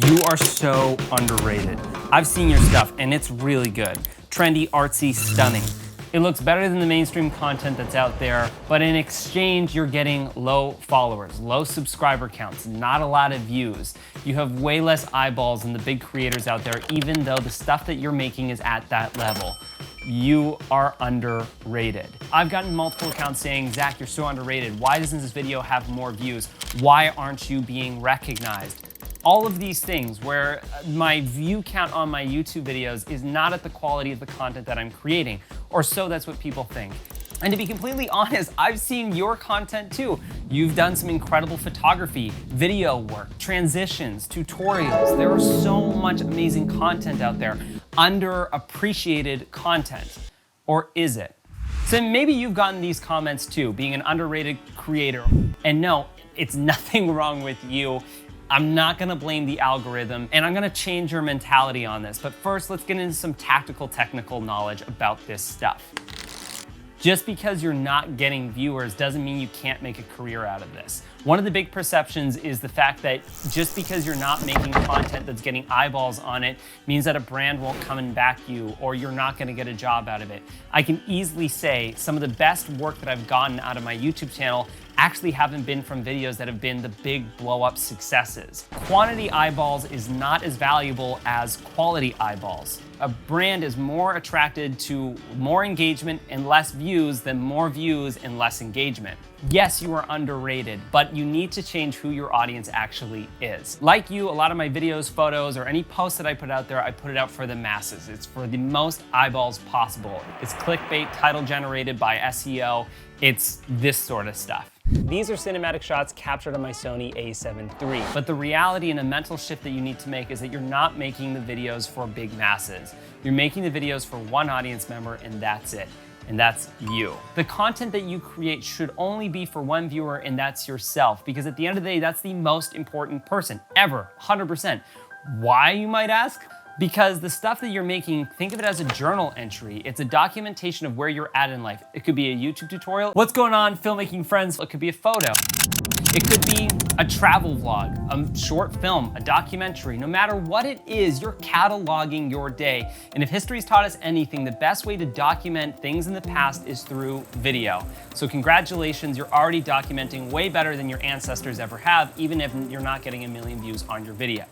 You are so underrated. I've seen your stuff and it's really good. Trendy, artsy, stunning. It looks better than the mainstream content that's out there, but in exchange, you're getting low followers, low subscriber counts, not a lot of views. You have way less eyeballs than the big creators out there, even though the stuff that you're making is at that level. You are underrated. I've gotten multiple accounts saying, Zach, you're so underrated. Why doesn't this video have more views? Why aren't you being recognized? All of these things where my view count on my YouTube videos is not at the quality of the content that I'm creating, or so that's what people think. And to be completely honest, I've seen your content too. You've done some incredible photography, video work, transitions, tutorials. There is so much amazing content out there, underappreciated content. Or is it? So maybe you've gotten these comments too, being an underrated creator. And no, it's nothing wrong with you. I'm not gonna blame the algorithm, and I'm gonna change your mentality on this. But first, let's get into some tactical, technical knowledge about this stuff. Just because you're not getting viewers doesn't mean you can't make a career out of this. One of the big perceptions is the fact that just because you're not making content that's getting eyeballs on it means that a brand won't come and back you, or you're not gonna get a job out of it. I can easily say some of the best work that I've gotten out of my YouTube channel actually haven't been from videos that have been the big blow up successes. Quantity eyeballs is not as valuable as quality eyeballs. A brand is more attracted to more engagement and less views than more views and less engagement. Yes, you are underrated, but you need to change who your audience actually is. Like you, a lot of my videos, photos, or any posts that I put out there, I put it out for the masses. It's for the most eyeballs possible. It's clickbait, title generated by SEO. It's this sort of stuff. These are cinematic shots captured on my Sony a7 III. But the reality and a mental shift that you need to make is that you're not making the videos for big masses. You're making the videos for one audience member, and that's it. And that's you. The content that you create should only be for one viewer, and that's yourself. Because at the end of the day, that's the most important person ever, 100%. Why, you might ask? Because the stuff that you're making, think of it as a journal entry. It's a documentation of where you're at in life. It could be a YouTube tutorial. What's going on, filmmaking friends? It could be a photo. It could be a travel vlog, a short film, a documentary. No matter what it is, you're cataloging your day. And if history's taught us anything, the best way to document things in the past is through video. So congratulations, you're already documenting way better than your ancestors ever have, even if you're not getting 1 million views on your video.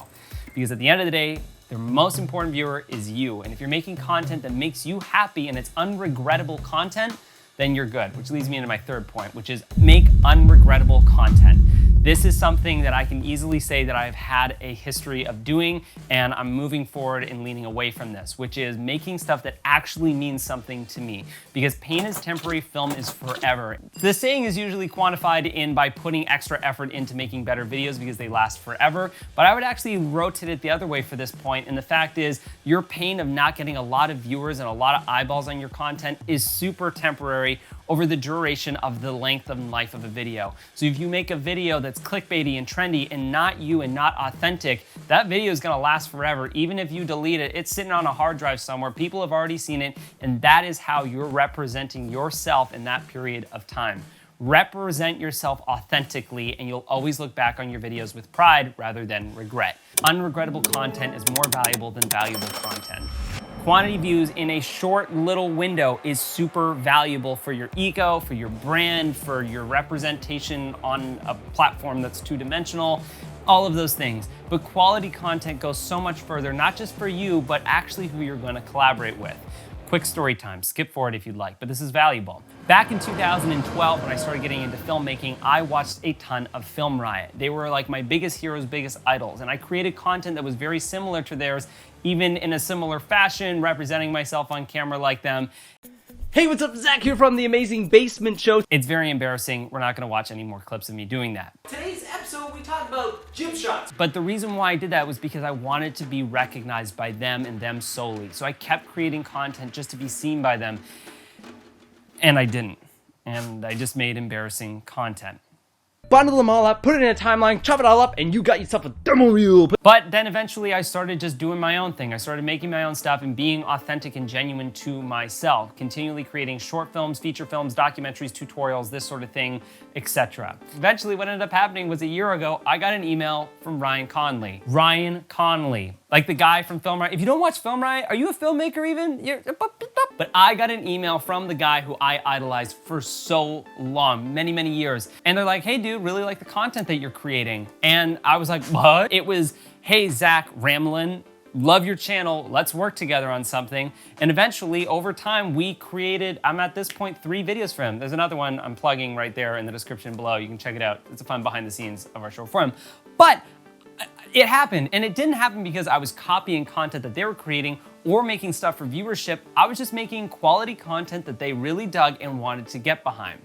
Because at the end of the day, the most important viewer is you. And if you're making content that makes you happy and it's unregrettable content, then you're good. Which leads me into my third point, which is make unregrettable content. This is something that I can easily say that I've had a history of doing, and I'm moving forward and leaning away from this, which is making stuff that actually means something to me. Because pain is temporary, film is forever. The saying is usually quantified in by putting extra effort into making better videos because they last forever, but I would actually rotate it the other way for this point, and the fact is your pain of not getting a lot of viewers and a lot of eyeballs on your content is super temporary over the duration of the length of life of a video. So if you make a video that's clickbaity and trendy and not you and not authentic, that video is gonna last forever. Even if you delete it, it's sitting on a hard drive somewhere, people have already seen it, and that is how you're representing yourself in that period of time. Represent yourself authentically, and you'll always look back on your videos with pride rather than regret. Unregrettable content is more valuable than valuable content. Quantity views in a short little window is super valuable for your ego, for your brand, for your representation on a platform that's two-dimensional, all of those things. But quality content goes so much further, not just for you, but actually who you're gonna collaborate with. Quick story time, skip forward if you'd like, but this is valuable. Back in 2012, when I started getting into filmmaking, I watched a ton of Film Riot. They were like my biggest heroes, biggest idols, and I created content that was very similar to theirs, even in a similar fashion, representing myself on camera like them. Hey, what's up? Zach here from The Amazing Basement Show. It's very embarrassing. We're not gonna watch any more clips of me doing that. Today's episode, we talk about gym shots. But the reason why I did that was because I wanted to be recognized by them and them solely. So I kept creating content just to be seen by them, and I didn't. And I just made embarrassing content. bundle them all up, put it in a timeline, chop it all up, and you got yourself a demo reel. But then eventually I started just doing my own thing. I started making my own stuff and being authentic and genuine to myself, continually creating short films, feature films, documentaries, tutorials, this sort of thing, etc. Eventually what ended up happening was a year ago, I got an email from Ryan Conley. Ryan Conley, like the guy from Film Riot. If you don't watch Film Riot, are you a filmmaker even? But I got an email from the guy who I idolized for so long, many, many years. And they're like, hey dude, really like the content that you're creating. And I was like, what? It was, hey Zach Ramlin, love your channel, let's work together on something. And eventually, over time, we created, I'm at this point, 3 videos for him. There's another one I'm plugging right there in the description below. You can check it out. It's a fun behind the scenes of our short form. But it happened, and it didn't happen because I was copying content that they were creating or making stuff for viewership. I was just making quality content that they really dug and wanted to get behind.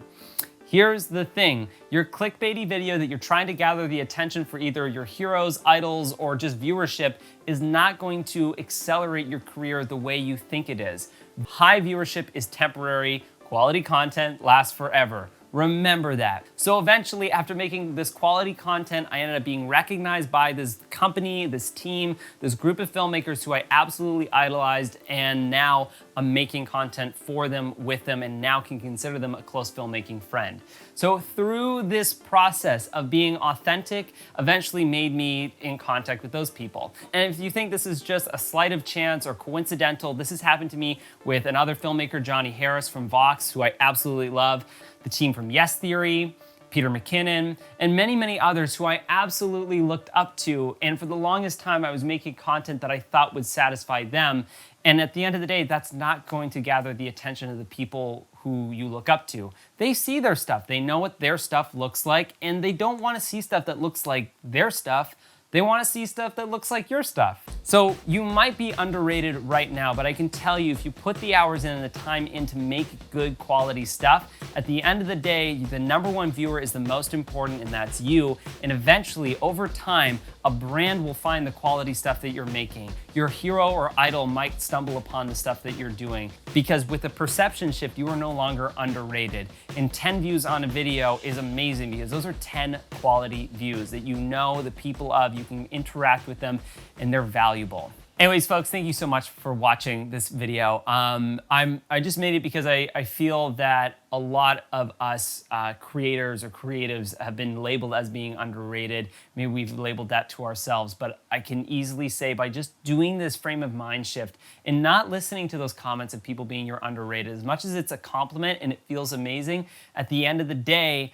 Here's the thing, your clickbaity video that you're trying to gather the attention for either your heroes, idols, or just viewership is not going to accelerate your career the way you think it is. High viewership is temporary, quality content lasts forever. Remember that. So eventually, after making this quality content, I ended up being recognized by this company, this team, this group of filmmakers who I absolutely idolized, and now I'm making content for them, with them, and now can consider them a close filmmaking friend. So through this process of being authentic, eventually made me in contact with those people. And if you think this is just a sleight of chance or coincidental, this has happened to me with another filmmaker, Johnny Harris from Vox, who I absolutely love, the team from Yes Theory, Peter McKinnon, and many, many others who I absolutely looked up to. And for the longest time, I was making content that I thought would satisfy them. And at the end of the day, that's not going to gather the attention of the people who you look up to. They see their stuff, they know what their stuff looks like, and they don't want to see stuff that looks like their stuff. They want to see stuff that looks like your stuff. So you might be underrated right now, but I can tell you, if you put the hours in and the time in to make good quality stuff, at the end of the day, the #1 viewer is the most important, and that's you. And eventually, over time, a brand will find the quality stuff that you're making. Your hero or idol might stumble upon the stuff that you're doing, because with a perception shift, you are no longer underrated. And 10 views on a video is amazing, because those are 10 quality views that you know the people of, you can interact with them, and they're valuable. Anyways, folks, thank you so much for watching this video. I just made it because I feel that a lot of us creators or creatives have been labeled as being underrated. Maybe we've labeled that to ourselves, but I can easily say by just doing this frame of mind shift and not listening to those comments of people being you're underrated, as much as it's a compliment and it feels amazing, at the end of the day,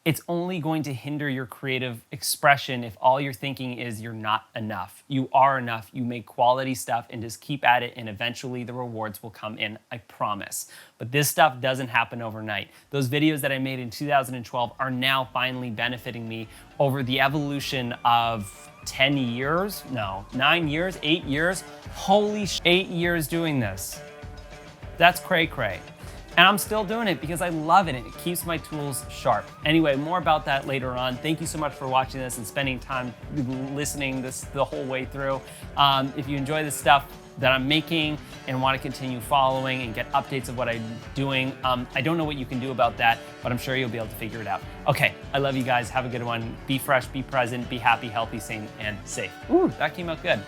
it's only going to hinder your creative expression if all you're thinking is you're not enough. You are enough, you make quality stuff, and just keep at it, and eventually the rewards will come in, I promise. But this stuff doesn't happen overnight. Those videos that I made in 2012 are now finally benefiting me over the evolution of 10 years? No, 9 years, 8 years? Holy sh! 8 years doing this. That's cray-cray. And I'm still doing it because I love it and it keeps my tools sharp. Anyway, more about that later on. Thank you so much for watching this and spending time listening this the whole way through. If you enjoy the stuff that I'm making and want to continue following and get updates of what I'm doing, I don't know what you can do about that, but I'm sure you'll be able to figure it out. Okay, I love you guys. Have a good one. Be fresh, be present, be happy, healthy, sane, and safe. Ooh, that came out good.